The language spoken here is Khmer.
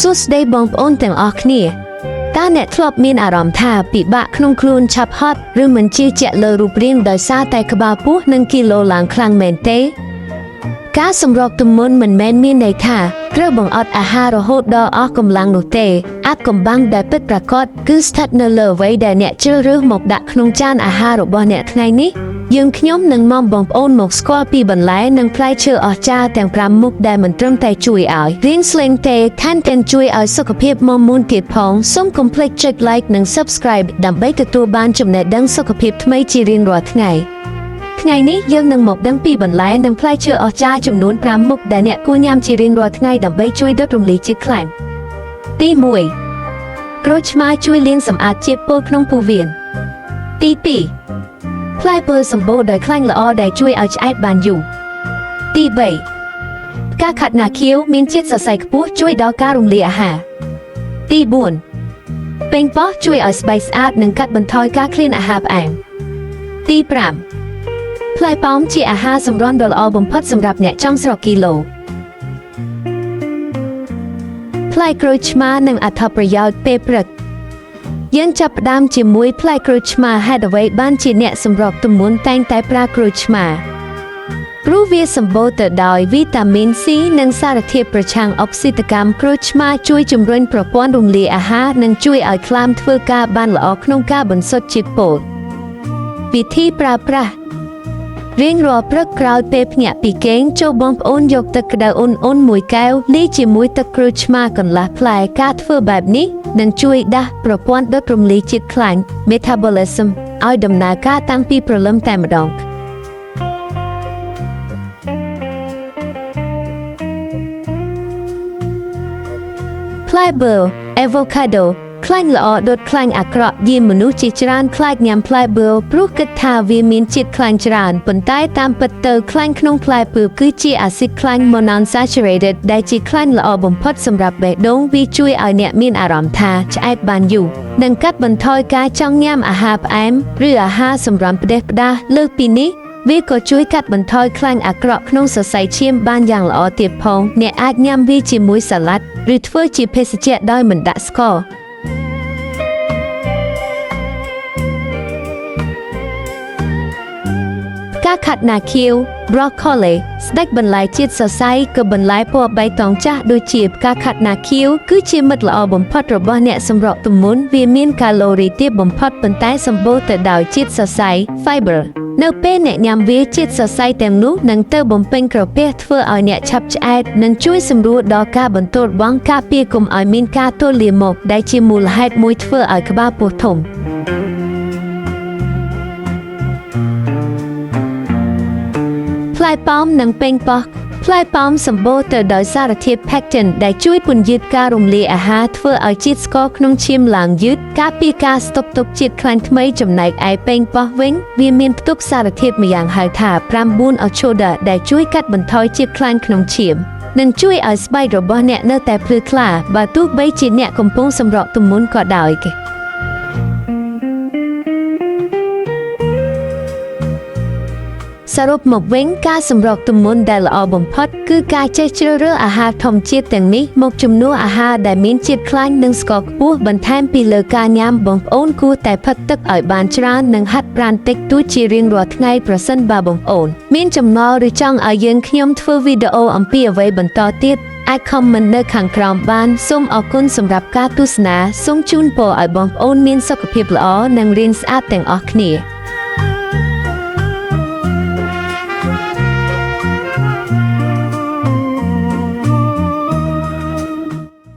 សួស្តីបងប្អូនទាំងអស់គ្នាតើអ្នកធ្លាប់មានអារម្មណ៍ថាពិបាកក្នុងខ្លួនឆាប់ហត់ឬមិនជឿជាក់លើរូបរាងដោយសារតែក្បាលពោះនិងគីឡូឡើងខ្លាំងមែនទេការសម្រកទម្ងន់មិនមែនមានន័យថាត្រូវបង្អត់អាហាររហូតដល់អស់កម្លាំងនោះទេអាចកំបាំងដែលពិតប្រាកដគឺស្ថិតនៅលើអ្វីដែលអ្នកជ្រើសរើសមកដាក់ក្នុងចានអាហាររបស់អ្នកថ្ងៃនេះយើងខ្ញុំនឹងនាំបងប្អូនមកស្គាល់ពីបន្លែនិងផ្លែឈើអស្ចារ្យទាំង5មុខដែលមិនត្រឹមតែជួយឲ្យរាងស្លេងទេថែមទាំងជួយឲ្យសុខភាពមាំមួនទៀតផងសូមកុំភ្លេចចុច like និង subscribe ដើម្បីទទួលបានចំណេះដឹងសុខភាពថ្មីជារៀងរាល់ថ្ងៃនេះយើងនឹងមកដឹងពីបន្លែនិងផ្លែឈើអស្ចារ្យចំនួន5មុខដែលអ្នកគួរញ៉ាំជារៀងរាល់ថ្ងៃដើម្បីជួយដុតរំលាយជាតិខ្លាញ់ទី1ក្រូចឆ្មាជួយលាងសម្អាតជាតិពុលក្នុងពោះវៀនទី2ផ្លែពើសម្បូរដោយខ្លាញ់ល្អដែលជួយឲ្យឆ្អែតបានយូរទី3ផ្កាខាត់ណាខៀវមានជាតិសរសៃខ្ពស់ជួយដល់ការរំលាយអាហារទី4ប៉េងប៉ោះជួយឲ្យស្បែកស្អាតនិងកាត់បន្ថយការឃ្លានអាហារផ្អែមទី5ផ្លែប៉ោមជាអាហារសម្រន់ដ៏ល្អបំផុតសម្រាប់អ្នកចង់ស្រកគីឡូផ្លែក្រូចឆ្មានិងអត្ថប្រយោជន៍ពេលព្រឹកយើងចាប់ផ្ដើមជាមួយផ្លែក្រូចឆ្មាហេតុអ្វីបានជាអ្នកសម្រកទម្ងន់តែងតែប្រើក្រូចឆ្មាព្រោះវាសម្បូរទៅដោយវីតាមីន C និងសារធាតុប្រឆាំងអុកស៊ីតកម្មក្រូចឆ្មាជួយជំរុញប្រព័ន្ធរំលាយអាហារនិងជួយឲ្យក្លាមធ្វើការបានល្អក្នុងការបន្សុទ្ធជាតិពុលវិធីប្រើប្រាស់រៀងរាល់ព្រឹកក្រោយពេលភ្ញាក់ពីគេងចូលបងប្អូនយកទឹកក្តៅអ៊ុនៗមួយកែវលាយជាមួយទឹកក្រូចឆ្មាកន្លះផ្លែការធ្វើបែបនេះនឹងជួយដាស់ប្រព័ន្ធដុតរំលាយជាតិខ្លាញ់ metabolism ឲ្យដំណើរការតាំងពីព្រលឹមតែម្ដងផ្លែបឺរ avocado ខ្លាញ់ល្អដុតខ្លាញ់អាក្រក់យាមមនុស្សជាច្រើនខ្លាចញ៉ាំផ្លែបឺរព្រោះគិតថាវាមានជាតិខ្លាញ់ច្រើនប៉ុន្តែតាមពិតទៅខ្លាញ់ក្នុងផ្លែបឺរគឺជាអាស៊ីតខ្លាញ់ monounsaturated ដែលជាខ្លាញ់ល្អបំផុតសម្រាប់បេះដូងវាជួយឲ្យអ្នកមានអារម្មណ៍ថាឆ្អែតបានយូរនិងកាត់បន្ថយការចង់ញ៉ាំអាហារផ្អែមឬអាហារសម្រន់ផ្ដេសផ្ដាសលើសពីនេះវាក៏ជួយកាត់បន្ថយខ្លាញ់អាក្រក់ក្នុងសរសៃឈាមបានយ៉ាងល្អទៀតផងអ្នកអាចញ៉ាំវាជាមួយសាឡាត់ឬធ្វើជាភេសជ្ជៈដោយមិនដាក់ស្ករការខាត់ណាខៀវ broccoli ស្ដេចបន្លែជាតិសរសៃក៏បន្លែពណ៌បៃតងចាស់ដូចជាផ្កាខាត់ណាខៀវគឺជាមិត្តល្អបំផុតរបស់អ្នកសម្រកទម្ងន់វាមានកាឡូរីទាបបំផុតប៉ុន្តែសម្បូរទៅដោយជាតិសរសៃ fiber នៅពេលអ្នកញ៉ាំវាជាតិសរសៃទាំងនោះនឹងទៅបំពេញក្រពះធ្វើឲ្យអ្នកឆាប់ឆ្អែតនិងជួយសម្រួលដល់ការបន្ទោលបងការពារកុំឲ្យមានការទល់លាមកដែលជាមូលហេតុមួយធ្វើឲ្យក្បាលពោះធំផ្លែប៉ោមនិងប៉េងប៉ោះផ្លែប៉ោមសម្បូរទៅដោយសារធាតុ pectin ដែលជួយពន្យាតការរំលាយអាហារធ្វើឲ្យជាតិស្ករក្នុងឈាមឡើងយឺតការពារការស្តុកទុកជាតិខ្លាញ់ថ្មីចំណែកឯប៉េងប៉ោះវិញវាមានផ្ទុកសារធាតុម្យ៉ាងហៅថា 5-4-ochoda ដែលជួយកាត់បន្ថយជាតិខ្លាញ់ក្នុងឈាមនិងជួយឲ្យស្បែករបស់អ្នកនៅតែភ្លឺថ្លាបើទោះបីជាអ្នកកំពុងសម្រកទម្ងន់ក៏ដោយសរុបមកវិញការសម្រកទម្ងន់ដែលល្អបំផុតគឺការចេះជ្រើសរើសអាហារធម្មជាតិទាំងនេះមកជំនួសអាហារដែលមានជាតិខ្លាញ់និងស្ករខ្ពស់បន្ថែមពីលើការញ៉ាំបងប្អូនគួរតែផឹកទឹកឲ្យបានច្រើននិងហាត់ប្រាណតិចតួចជារៀងរាល់ថ្ងៃប្រសិនបើបងប្អូនមានចម្ងល់ឬចង់ឲ្យយើងខ្ញុំធ្វើវីដេអូអំពីអ្វីបន្តទៀតអាច comment នៅខាងក្រោមបានសូមអរគុណសម្រាប់ការទស្សនាសូមជូនពរឲ្យបងប្អូនមានសុខភាពល្អនិងរាងស្អាតទាំងអស់គ្នា